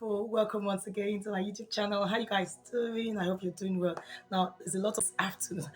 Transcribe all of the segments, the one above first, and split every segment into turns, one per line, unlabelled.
people, welcome once again to my YouTube channel. How you guys doing? I hope you're doing well. Now, there's a lot of afternoon.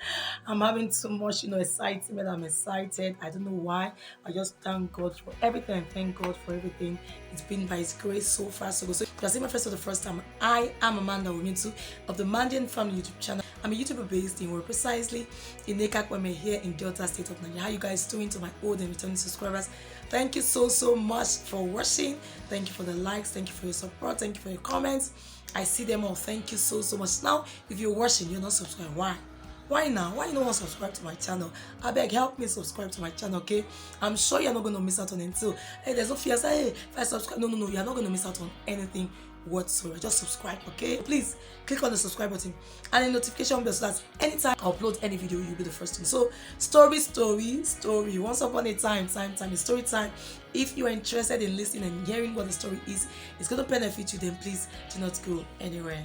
I'm having too much, excitement. I'm excited. I don't know why. I just thank God for everything. Thank God for everything. It's been by His grace so far, so good. So, if you're seeing my face for the first time, I am Amanda Womintu of the Mandian Family YouTube channel. I'm a YouTuber based in more precisely in Nekakweme here in Delta State of Nigeria. How you guys doing to my old and returning subscribers? Thank you so much for watching. Thank you for the likes. Thank you for your support. Thank you for your comments. I see them all. Thank you so much. Now, if you're watching, you're not subscribed. Why? Why now? Why you don't want to subscribe to my channel? I beg, help me subscribe to my channel, okay? I'm sure you're not going to miss out on it until, hey, there's no fear. Say, hey, if I subscribe, no, you're not going to miss out on anything whatsoever. Just subscribe, okay? Please click on the subscribe button and the notification bell so that anytime I upload any video, you'll be the first one. So, story. Once upon a time, it's story time. If you are interested in listening and hearing what the story is, it's going to benefit you, then please do not go anywhere.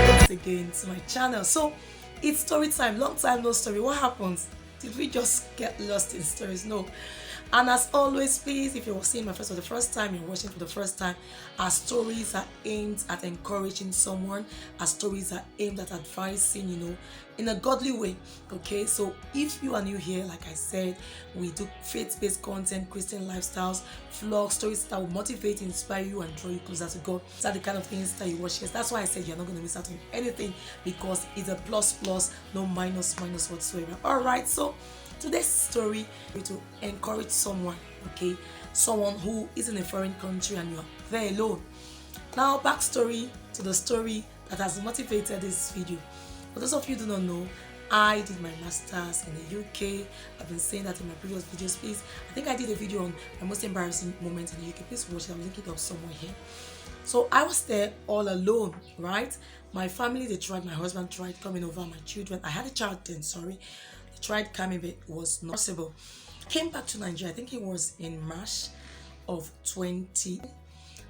Once again to my channel. So it's story time. Long time no story. What happens? Did we just get lost in stories? No. And as always, please, if you're seeing my face for the first time, you're watching for the first time, our stories are aimed at encouraging someone. Our stories are aimed at advising, in a godly way. Okay, so if you are new here, like I said, we do faith-based content, Christian lifestyles, vlogs, stories that will motivate, inspire you, and draw you closer to God. These are the kind of things that you watch here. That's why I said you're not going to miss out on anything, because it's a plus, no minus whatsoever. All right, so today's story is to encourage someone, okay? Someone who is in a foreign country and you're there alone. Now, backstory to the story that has motivated this video. For those of you who do not know, I did my master's in the UK. I've been saying that in my previous videos. Please, I think I did a video on my most embarrassing moments in the UK. Please watch it. I'll link it up somewhere here. So I was there all alone, right? My family, my husband tried coming over, my children. I had a child then, sorry. Tried coming, but it was not possible. Came back to Nigeria, I think it was in March of 20.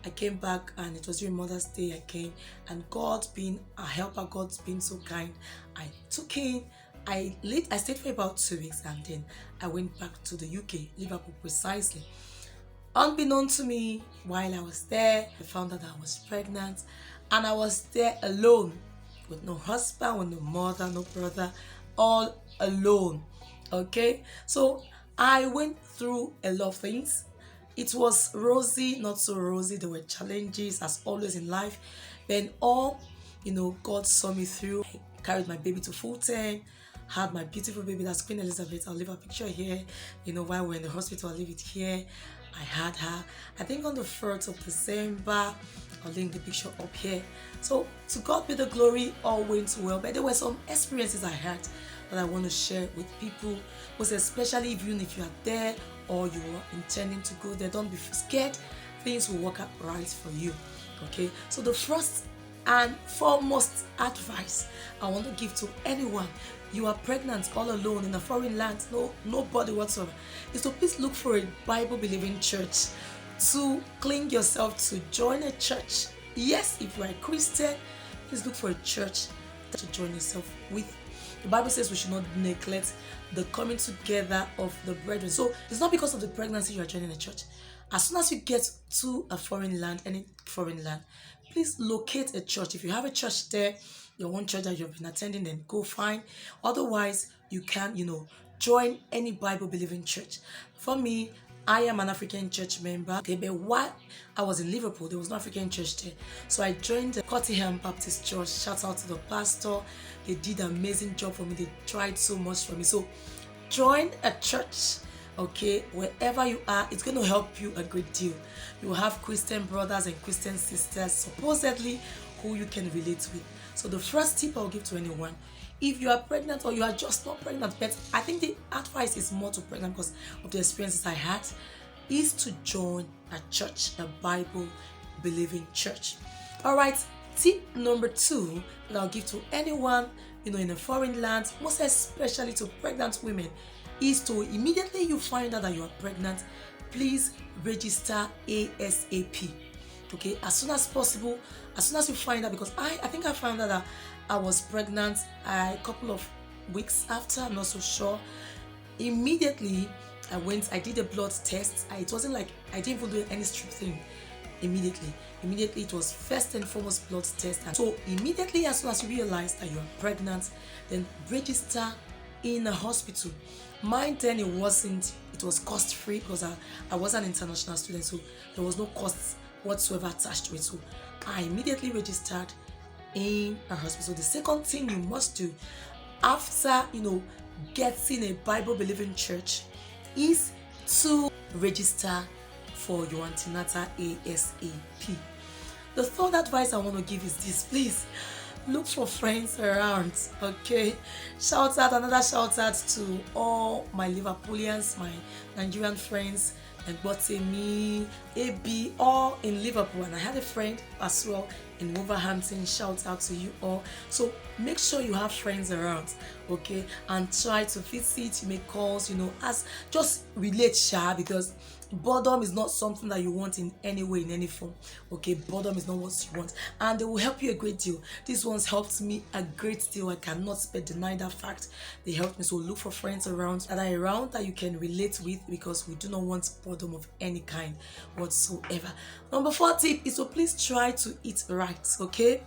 I came back and it was during Mother's Day. I came, and God being a helper, God's been so kind. I took in, I stayed for about 2 weeks, and then I went back to the UK, Liverpool precisely. Unbeknown to me, while I was there, I found out I was pregnant, and I was there alone, with no husband, with no mother, no brother, all alone. Okay, so I went through a lot of things. It was rosy, not so rosy. There were challenges, as always in life. Then God saw me through. I carried my baby to full term, had my beautiful baby, that's Queen Elizabeth. I'll leave a picture here. While we're in the hospital, I'll leave it here. I had her, I think, on the 1st of December. I'll link the picture up here. So to God be the glory, all went well. But there were some experiences I had that I want to share with people, most especially even if you are there or you are intending to go there. Don't be scared. Things will work out right for you. Okay, so the first and foremost advice I want to give to anyone: you are pregnant all alone in a foreign land, nobody whatsoever, is to please look for a Bible-believing church to cling yourself to. Join a church. Yes, if you are a Christian, please look for a church to join yourself with. The Bible says we should not neglect the coming together of the brethren. So it's not because of the pregnancy you are joining a church. As soon as you get to a foreign land, any foreign land, please locate a church. If you have a church there, your one church that you've been attending, then go fine. Otherwise, you can, join any Bible-believing church. For me, I am an African church member. Okay, but while I was in Liverpool, there was no African church there. So I joined the Cottingham Baptist Church. Shout out to the pastor. They did an amazing job for me. They tried so much for me. So join a church, okay? Wherever you are, it's going to help you a great deal. You will have Christian brothers and Christian sisters, supposedly, who you can relate with. So the first tip I'll give to anyone: if you are pregnant or you are just not pregnant, but I think the advice is more to pregnant because of the experiences I had, is to join a church, a Bible-believing church. All right, tip number 2 that I'll give to anyone, in a foreign land, most especially to pregnant women, is to immediately you find out that you are pregnant, please register ASAP. Okay, as soon as possible, as soon as you find out, because I think I found out that I was pregnant a couple of weeks after, I'm not so sure. Immediately I did a blood test. It wasn't like I didn't even do any strip thing immediately. It was first and foremost blood test. And so immediately, as soon as you realize that you are pregnant, then register in a hospital. Mine then, it was cost free because I was an international student, so there was no cost whatsoever attached to it. So I immediately registered in a hospital. The second thing you must do after getting a Bible believing church is to register for your antenatal ASAP. The third advice I want to give is this: please look for friends around. Okay, another shout out to all my Liverpoolians, my Nigerian friends, and Botemi, AB, all in Liverpool, and I had a friend as well in Wolverhampton. Shout out to you all. So make sure you have friends around, okay, and try to visit, you make calls, as just relate, because boredom is not something that you want in any way, in any form. Okay, boredom is not what you want, and they will help you a great deal. This one's helped me a great deal. I cannot deny that fact. They helped me. So look for friends around that you can relate with, because we do not want boredom of any kind whatsoever. Number 4 tip is to please try to eat right. Okay,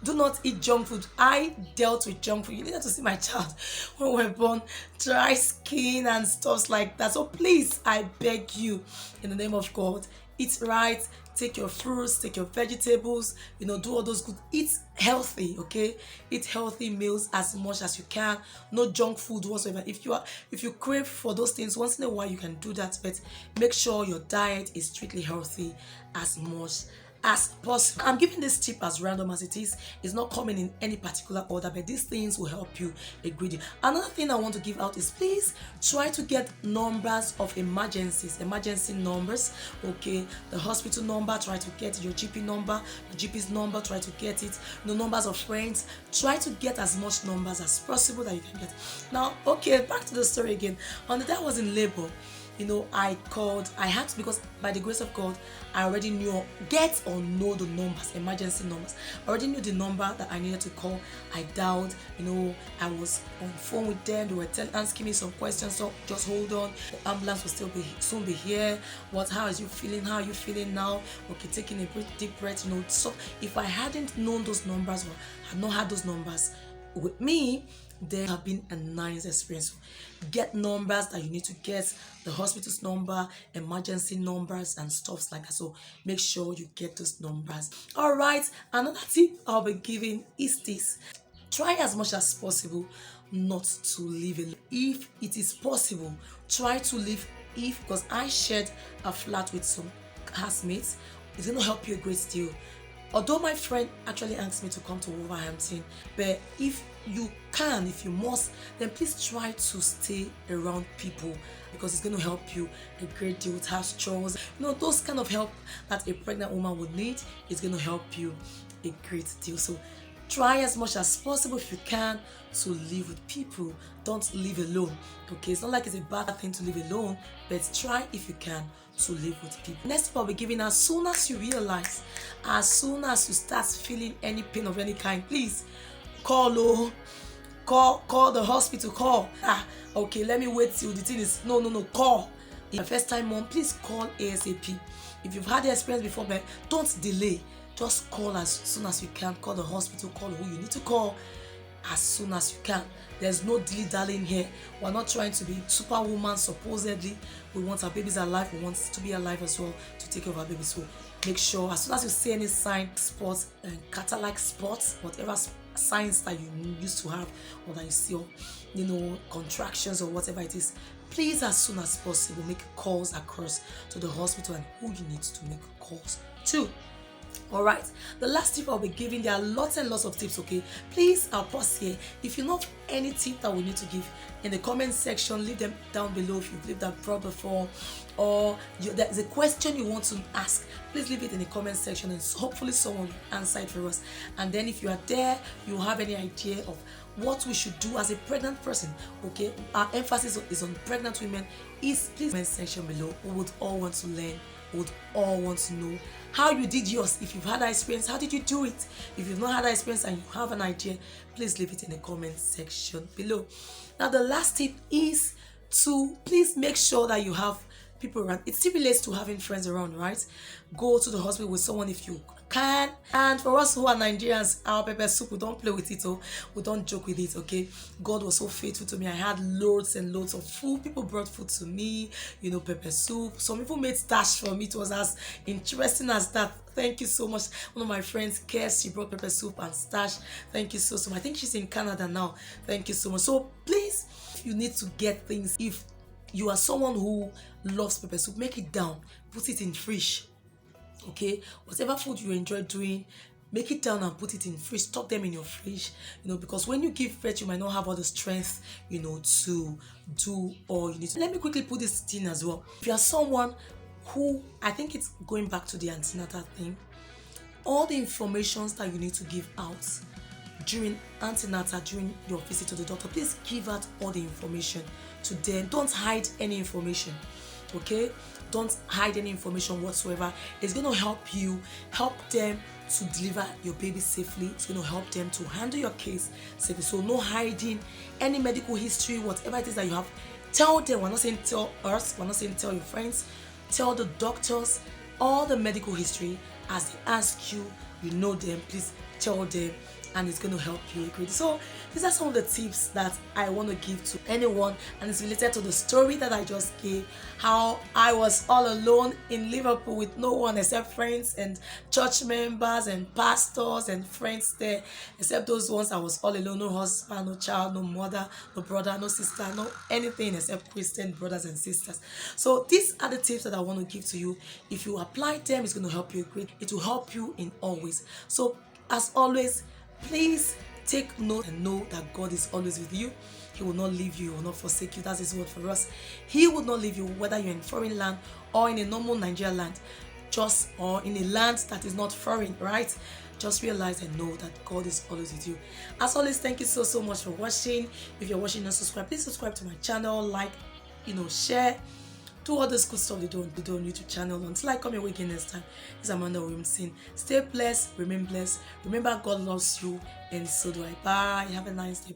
do not eat junk food. I dealt with junk food. You needed to see my child when we were born, dry skin and stuff like that. So please, I beg you, in the name of God, eat right. Take your fruits, take your vegetables, do all those good. Eat healthy, okay? Eat healthy meals as much as you can. No junk food whatsoever. If you crave for those things, once in a while you can do that, but make sure your diet is strictly healthy as much as possible. I'm giving this tip as random as it is. It's not coming in any particular order, but these things will help you a great deal. Another thing I want to give out is please try to get numbers of emergency numbers. Okay, the hospital number, try to get your GP number, the GP's number, try to get it. Numbers of friends, try to get as much numbers as possible that you can get. Now, okay, back to the story again. On the day I was in labor, I had to, because by the grace of God, I already knew the numbers, emergency numbers. I already knew the number that I needed to call. I dialed, I was on phone with them. They were asking me some questions, so just hold on. The ambulance will soon be here. How are you feeling? How are you feeling now? Okay, taking a deep breath, So if I hadn't known those numbers, or had not had those numbers with me, there have been a nice experience. Get numbers that you need to get, the hospital's number, emergency numbers, and stuff like that. So make sure you get those numbers. All right, another tip I'll be giving is this: try as much as possible not to live alone. If it is possible, try to live. Because I shared a flat with some classmates, it's going to help you a great deal. Although my friend actually asked me to come to Wolverhampton, but if you must, then please try to stay around people, because it's going to help you a great deal with house chores. Those kind of help that a pregnant woman would need is going to help you a great deal. So try as much as possible, if you can, to live with people. Don't live alone. Okay, it's not like it's a bad thing to live alone, but try, if you can, to live with people. Next tip I'll be giving: as soon as you realize, as soon as you start feeling any pain of any kind, please call the hospital. Call. Okay, let me wait till the thing is no, call. If you're a first time mom, please call ASAP. If you've had the experience before, but don't delay. Just call as soon as you can. Call the hospital, call who you need to call as soon as you can. There's no dilly-dallying here. We're not trying to be superwoman, supposedly. We want our babies alive. We want to be alive as well to take care of our babies. So make sure, as soon as you see any sign, spots, catarrh-like spots, whatever signs that you used to have, or that you see, contractions or whatever it is, please, as soon as possible, make calls across to the hospital and who you need to make calls to. All right, the last tip I'll be giving, there are lots and lots of tips, okay? Please, I'll pause here. If you know any tip that we need to give in the comment section, leave them down below. If you've lived abroad before, or there's a question you want to ask, please leave it in the comment section, and hopefully someone will answer it for us. And then if you are there, you have any idea of what we should do as a pregnant person, okay? Our emphasis is on pregnant women. Please comment section below. We would all want to learn. We would all want to know how you did yours. If you've had that experience, how did you do it? If you've not had that experience and you have an idea, please leave it in the comment section below. Now, the last tip is to please make sure that you have people around. It still relates to having friends around, right? Go to the hospital with someone if you can. And for us who are Nigerians, our pepper soup, we don't play with it, oh, we don't joke with it, okay? God was so faithful to me. I had loads and loads of food. People brought food to me, pepper soup. Some people made stash for me. It was as interesting as that. Thank you so much. One of my friends, Kes, she brought pepper soup and stash. Thank you so much. I think she's in Canada now. Thank you so much. So please, you need to get things. If you are someone who loves pepper soup, make it down, put it in fridge, okay? Whatever food you enjoy doing, make it down and put it in fridge. Stock them in your fridge, because when you give birth, you might not have all the strength, to do all you need to. Let me quickly put this in as well. If you are someone who, I think it's going back to the antenatal thing, all the informations that you need to give out during antenatal, during your visit to the doctor, please give out all the information to them. Don't hide any information, okay? Don't hide any information whatsoever. It's going to help them to deliver your baby safely. It's going to help them to handle your case safely. So no hiding any medical history, whatever it is that you have. Tell them. We're not saying tell us, we're not saying tell your friends. Tell the doctors all the medical history. As they ask you, you know them, please tell them, and it's going to help you agree. So these are some of the tips that I want to give to anyone, and it's related to the story that I just gave, how I was all alone in Liverpool with no one except friends and church members and pastors and friends there, except those ones. I was all alone, no husband, no child, no mother, no brother, no sister, no anything except Christian brothers and sisters. So these are the tips that I want to give to you. If you apply them, it's going to help you great. It will help you in all ways. So as always, please take note and know that God is always with you. He will not leave you, he will not forsake you. That's his word for us. He will not leave you, whether you're in foreign land or in a normal Nigerian land, or in a land that is not foreign, right? Just realize and know that God is always with you. As always, thank you so much for watching. If you're watching and subscribe, please subscribe to my channel, like, share. Do all this good stuff you do on YouTube channel. Until I come your way again next time, it's Amanda Williamson. Stay blessed, remain blessed. Remember, God loves you, and so do I. Bye. Have a nice day.